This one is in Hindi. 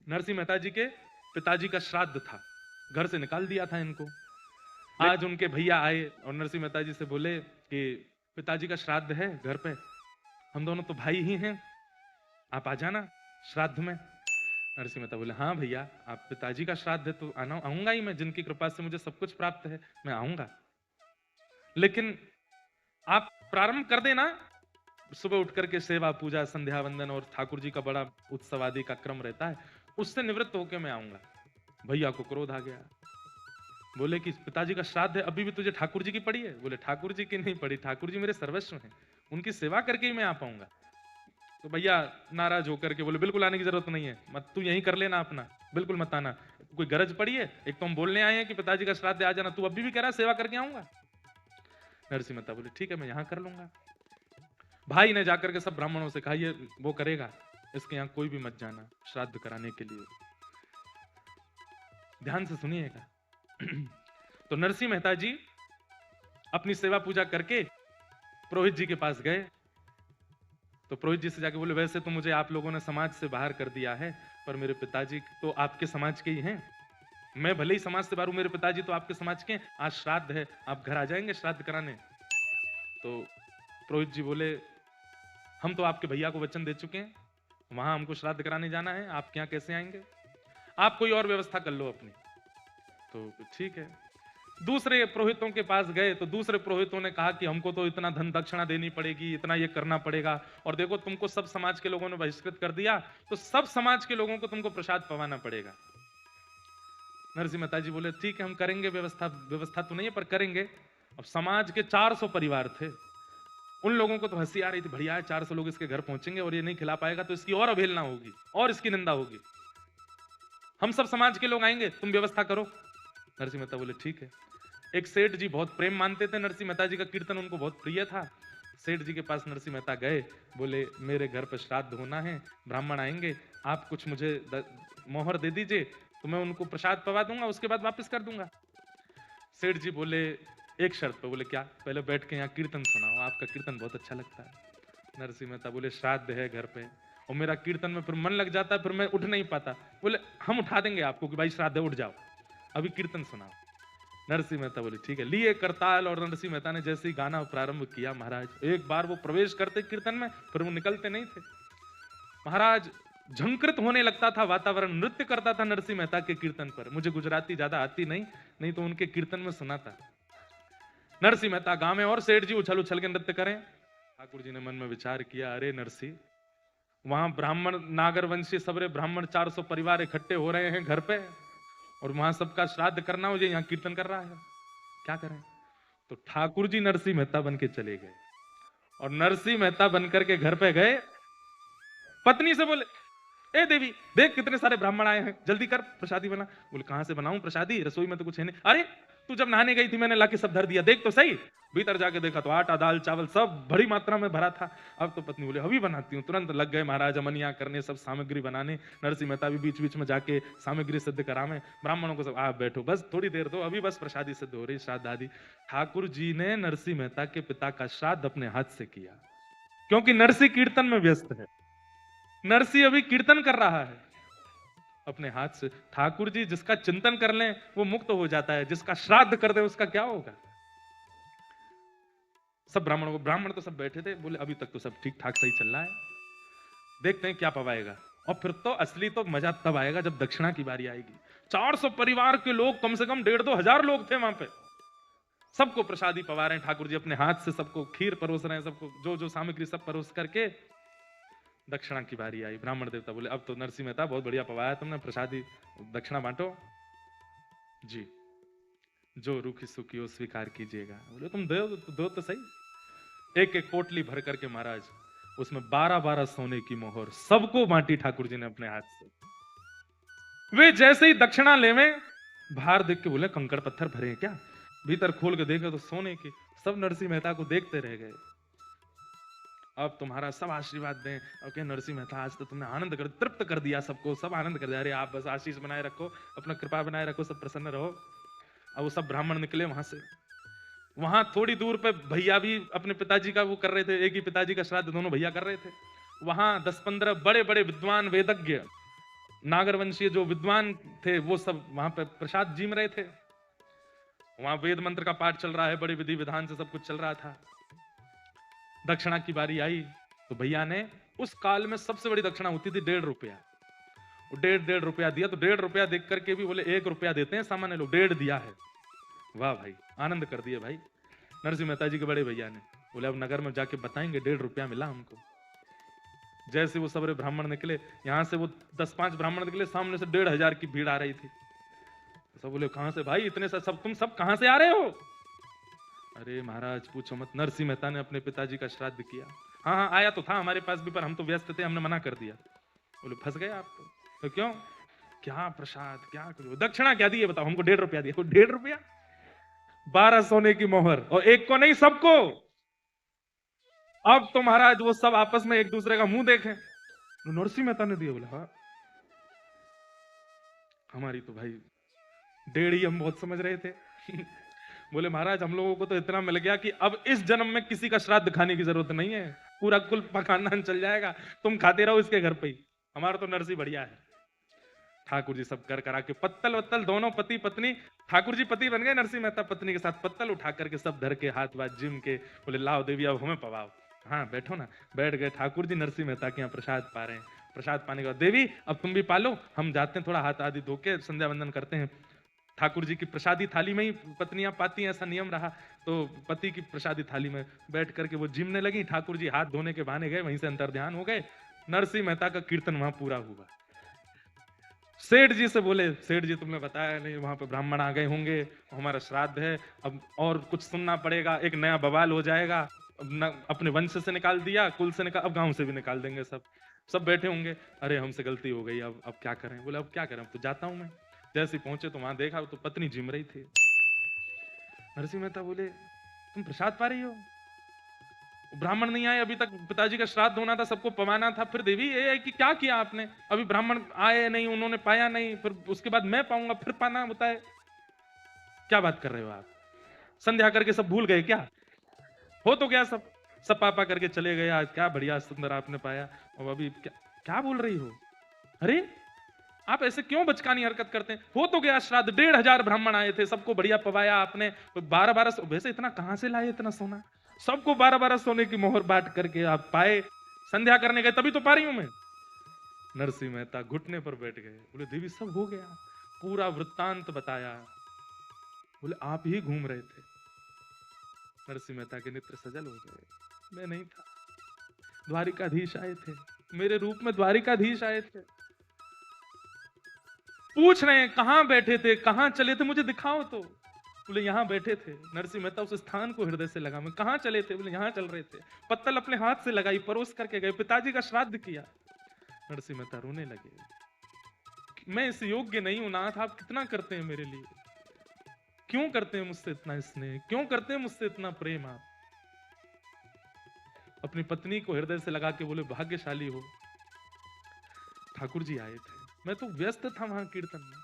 नरसिंह मेहता जी के पिताजी का श्राद्ध था, घर से निकाल दिया था इनको। आज उनके भैया आए और नरसिंह मेहता जी से बोले कि पिताजी का श्राद्ध है घर पे, हम दोनों तो भाई ही हैं, आप आ जाना श्राद्ध में। नरसिंह मेहता बोले हाँ भैया, आप पिताजी का श्राद्ध है तो आना, आऊंगा ही मैं, जिनकी कृपा से मुझे सब कुछ प्राप्त है मैं आऊंगा, लेकिन आप प्रारंभ कर देना, सुबह उठ करके सेवा पूजा संध्या वंदन और ठाकुर जी का बड़ा उत्सव आदि का क्रम रहता है, उससे निवृत्त होकर मैं आऊंगा। भैया को क्रोध आ गया, बोले कि पिताजी का श्राद्ध है, अभी भी तुझे ठाकुर जी की पड़ी है? बोले ठाकुर जी की नहीं पड़ी, ठाकुर जी मेरे सर्वस्व हैं, उनकी सेवा करके ही मैं आ पाऊंगा। तो भैया नाराज होकर के बोले बिल्कुल आने की जरूरत नहीं है, मत तू यहीं कर लेना अपना, बिल्कुल मत आना, कोई गरज पड़ी है? एक तो हम बोलने आए हैं कि पिताजी का श्राद्ध है आ जाना, तू अभी भी कह रहा है सेवा करके आऊंगा। नरसिंह मेहता बोले ठीक है मैं यहां कर लूंगा। भाई ने जाकर के सब ब्राह्मणों से कहा ये वो करेगा, इसके यहाँ कोई भी मत जाना श्राद्ध कराने के लिए। ध्यान से सुनिएगा। तो नरसिंह मेहता जी अपनी सेवा पूजा करके पुरोहित जी के पास गए, तो पुरोहित जी से जाके बोले वैसे तो मुझे आप लोगों ने समाज से बाहर कर दिया है, पर मेरे पिताजी तो आपके समाज के ही हैं, मैं भले ही समाज से बाहर हूं, मेरे पिताजी तो आपके समाज के हैं, आज श्राद्ध है, आप घर आ जाएंगे श्राद्ध कराने? तो पुरोहित जी बोले हम तो आपके भैया को वचन दे चुके हैं, वहां हमको श्राद्ध कराने जाना है, आपके यहाँ कैसे आएंगे, आप कोई और व्यवस्था कर लो अपनी। तो ठीक है, दूसरे पुरोहितों के पास गए तो दूसरे पुरोहितों ने कहा कि हमको तो इतना धन दक्षिणा देनी पड़ेगी, इतना ये करना पड़ेगा, और देखो तुमको सब समाज के लोगों ने बहिष्कृत कर दिया, तो सब समाज के लोगों को तुमको प्रसाद पवाना पड़ेगा। नरसिंह मेहता जी बोले ठीक है हम करेंगे व्यवस्था, व्यवस्था तो नहीं है पर करेंगे। अब समाज के 400 परिवार थे, उन लोगों को तो हंसी आ रही थी, बढ़िया है 400 लोग इसके घर पहुंचेंगे और ये नहीं खिला पाएगा तो इसकी और अवहेलना होगी और इसकी निंदा होगी, हम सब समाज के लोग आएंगे, तुम व्यवस्था करो। नरसिंह मेहता बोले ठीक है। एक सेठ जी बहुत प्रेम मानते थे नरसिंह मेहता जी का, कीर्तन उनको बहुत प्रिय था। सेठ जी के पास नरसिंह मेहता गए, बोले मेरे घर पर श्राद्ध होना है, ब्राह्मण आएंगे, आप कुछ मुझे मोहर दे दीजिए तो मैं उनको प्रसाद पवा दूंगा, उसके बाद वापस कर दूंगा। सेठ जी बोले एक शर्त पे। बोले क्या? पहले बैठ के यहाँ कीर्तन सुनाओ, आपका कीर्तन बहुत अच्छा लगता है। नरसिंह मेहता बोले श्राद्ध है घर पे और मेरा कीर्तन में फिर मन लग जाता है, फिर मैं उठ नहीं पाता। बोले हम उठा देंगे आपको कि भाई श्राद्ध है, उठ जाओ, अभी कीर्तन सुनाओ। नरसिंह मेहता बोले ठीक है। लिए करताल और नरसिंह मेहता ने जैसे ही गाना प्रारंभ किया, महाराज एक बार वो प्रवेश करते कीर्तन में, फिर वो निकलते नहीं थे। महाराज झंकृत होने लगता था वातावरण, नृत्य करता था नरसिंह मेहता के कीर्तन पर। मुझे गुजराती ज्यादा आती नहीं तो उनके कीर्तन में सुना था। नरसिंह मेहता गांव में और सेठ जी उछल उछल के नृत्य करें। ठाकुर जी ने मन में विचार किया, अरे नरसिंह, वहां ब्राह्मण नागरवंशी सबरे ब्राह्मण 400 परिवार इकट्ठे हो रहे हैं घर पे और वहां सबका श्राद्ध करना हो, यहाँ कीर्तन कर रहा है, क्या करें? तो ठाकुर जी नरसिंह मेहता बन के चले गए और नरसिंह मेहता बनकर के घर पे गए, पत्नी से बोले ए देवी देख कितने सारे ब्राह्मण आए हैं, जल्दी कर प्रसादी बना। बोले कहां से बनाऊं प्रसादी, रसोई में तो कुछ है नहीं। अरे तू जब नहाने गई थी मैंने लाके सब धर दिया, देख तो सही। भीतर जाके देखा तो आटा दाल चावल सब बड़ी मात्रा में भरा था। अब तो पत्नी बोले अभी बनाती हूँ। तुरंत लग गए महाराज अमनिया करने, सब सामग्री बनाने। नरसिंह मेहता भी बीच बीच में जाके सामग्री सिद्ध करावे, ब्राह्मणों को सब आप बैठो बस थोड़ी देर दो, अभी बस प्रसादी सिद्ध हो रही, श्राद्ध आदि। ठाकुर जी ने नरसिंह मेहता के पिता का श्राद्ध अपने हाथ से किया, क्योंकि नरसिंह कीर्तन में व्यस्त है, नरसिंह अभी कीर्तन कर रहा है अपने हाथ से। ठाकुर जी जिसका चिंतन कर लें वो मुक्त हो जाता है, जिसका श्राद्ध कर दे उसका क्या होगा। सब ब्राह्मणों को, ब्राह्मण तो सब बैठे थे, बोले अभी तक तो सब ठीक ठाक सही चल रहा है, देखते हैं क्या पवाएगा। और फिर तो असली तो मजा तब आएगा जब दक्षिणा की बारी आएगी। 400 परिवार के लोग, कम से कम 1,500 हजार लोग थे वहां पे, सबको प्रसादी पवा रहे हैं। ठाकुर जी अपने हाथ से सबको खीर परोस रहे हैं, सबको जो जो सामग्री सब परोस करके दक्षिणा की बारी आई। ब्राह्मण देवता बोले अब तो नरसिंह मेहता बहुत बढ़िया पवाया तुमने, प्रसादी दक्षिणा बांटो जी, जो रूखी सुखी हो स्वीकार कीजिएगा। बोले तुम दो तो सही। एक एक पोटली भर करके महाराज उसमें 12-12 सोने की मोहर सबको बांटी ठाकुर जी ने अपने हाथ से। वे जैसे ही दक्षिणा लेवे, बाहर देख के बोले कंकड़ पत्थर भरे हैं क्या? भीतर खोल के देखे तो सोने की। सब नरसिंह मेहता को देखते रह गए। अब तुम्हारा सब आशीर्वाद दें। और कहे नरसिंह मेहता आज तो तुमने आनंद कर, तृप्त कर दिया सबको, सब आनंद कर दिया। अरे आप बस आशीष बनाए रखो, अपना कृपा बनाए रखो, सब प्रसन्न रहो। अब वो सब ब्राह्मण निकले वहां से। वहां थोड़ी दूर पे भैया भी अपने पिताजी का वो कर रहे थे, एक ही पिताजी का श्राद्ध दोनों भैया कर रहे थे। वहां 10-15 बड़े बड़े विद्वान वेदज्ञ नागरवंशीय जो विद्वान थे वो सब वहां पे प्रसाद जीम रहे थे। वहां वेद मंत्र का पाठ चल रहा है, बड़ी विधि विधान से सब कुछ चल रहा था। दक्षिणा की बारी आई तो भैया ने, उस काल में सबसे बड़ी दक्षिणा होती थी 1.5 रुपया। वो 1.5 रुपया दिया, तो 1.5 रुपया देख करके भी बोले 1 रुपया देते हैं सामान्य लोग, 1.5 दिया है। वाह भाई, आनंद कर दिए भाई नरसिंह मेहता जी के बड़े भैया ने। बोले अब नगर में जाके बताएंगे 1.5 रुपया मिला हमको। जैसे वो सबरे ब्राह्मण निकले, यहां से वो 10-5 ब्राह्मण निकले, सामने से 1,500 की भीड़ आ रही थी। सब बोले कहां से भाई इतने सब, तुम सब कहां से आ रहे हो? अरे महाराज पूछो मत, नरसिंह मेहता ने अपने पिताजी का श्राद्ध किया। हाँ हाँ आया तो था हमारे पास भी, पर हम तो व्यस्त थे, हमने मना कर दिया। बोले फंस गए आप तो क्यों? क्या प्रसाद, क्या करो, दक्षिणा क्या दी है बताओ हमको? 1.5 रुपया दिया। 1.5 रुपया, 12 सोने की मोहर, और एक को नहीं सबको। अब तो महाराज वो सब आपस में एक दूसरे का मुंह देखें। नरसिंह मेहता ने दिया। बोले हाँ, हमारी तो भाई 1.5 ही हम बहुत समझ रहे थे। बोले महाराज हम लोगों को तो इतना मिल गया कि अब इस जन्म में किसी का श्राद्ध खाने की जरूरत नहीं है, पूरा कुल खानदान चल जाएगा, तुम खाते रहो इसके घर पे ही, हमारा तो नरसिंह बढ़िया है। ठाकुर जी सब कर करा के पत्तल वत्तल, दोनों पति पत्नी, ठाकुर जी पति बन गए, नरसिंह मेहता पत्नी के साथ पत्तल उठा करके सब धर के हाथ बात जिम के। बोले लाओ देवी अब हमें पवाओ। हाँ बैठो ना। बैठ गए ठाकुर जी, नरसिंह मेहता के यहाँ प्रसाद पा रहे हैं। प्रसाद पाने के बाद देवी अब तुम भी पालो, हम जाते हैं थोड़ा हाथ आदि धो के संध्या वंदन करते हैं। ठाकुर जी की प्रसादी थाली में ही पत्नियां पाती हैं, ऐसा नियम रहा। तो पति की प्रसादी थाली में बैठ करके वो जिमने लगी, ठाकुर जी हाथ धोने के बहाने गए, वहीं से अंतर्ध्यान हो गए। नरसिंह मेहता का कीर्तन वहां पूरा हुआ। सेठ जी से बोले सेठ जी तुमने बताया नहीं, वहां पे ब्राह्मण आ गए होंगे, हमारा श्राद्ध है, अब और कुछ सुनना पड़ेगा, एक नया बवाल हो जाएगा। अपने वंश से निकाल दिया, कुल से निकाल, अब गांव से भी निकाल देंगे सब। सब बैठे होंगे, अरे हमसे गलती हो गई, अब क्या करें? बोले अब क्या करें, अब तो जाता हूं मैं। जैसे पहुंचे तो वहां देखा तो पत्नी जिम रही थी। नरसिंह मेहता बोले तुम प्रसाद पा रही हो? ब्राह्मण नहीं आए अभी तक, पिताजी का श्राद्ध होना था, सबको पवाना था, फिर देवी ये है कि क्या किया आपने? अभी ब्राह्मण आए नहीं, उन्होंने पाया नहीं, फिर उसके बाद मैं पाऊंगा, फिर पाना होता है। क्या बात कर रहे हो आप? संध्या करके सब भूल गए क्या? हो तो गया सब, सब पापा करके चले गए, आज क्या बढ़िया सुंदर आपने पाया, और अभी क्या क्या बोल रही हो? अरे आप ऐसे क्यों बचकानी हरकत करते हैं? हो तो गया श्राद्ध, 1,500 ब्राह्मण आए थे, सबको बढ़िया पवाया आपने, 12-12 वैसे इतना कहां से लाए इतना सोना? सबको 12-12 सोने की मोहर बांट करके आप पाए, संध्या करने गए तभी तो पा रही हूं मैं। नरसिंह मेहता घुटने पर बैठ गए, बोले देवी सब हो गया, पूरा वृत्तांत बताया। बोले आप ही घूम रहे थे। नरसिंह मेहता के नेत्र सजल हो गए, मैं नहीं था, द्वारिकाधीश आए थे, मेरे रूप में द्वारिकाधीश आए थे। पूछ रहे हैं कहां बैठे थे, कहां चले थे, मुझे दिखाओ तो। बोले यहां बैठे थे। नरसिंह मेहता उस स्थान को हृदय से लगा, मैं कहां चले थे? बोले यहां चल रहे थे। पत्तल अपने हाथ से लगाई, परोस करके गए, पिताजी का श्राद्ध किया। नरसिंह मेहता रोने लगे, मैं इस योग्य नहीं हूं नाथ, आप कितना करते हैं मेरे लिए, क्यों करते हैं मुझसे इतना स्नेह, क्यों करते हैं मुझसे इतना प्रेम? आप अपनी पत्नी को हृदय से लगा के बोले भाग्यशाली हो, ठाकुर जी आए थे, मैं तो व्यस्त था वहां कीर्तन में,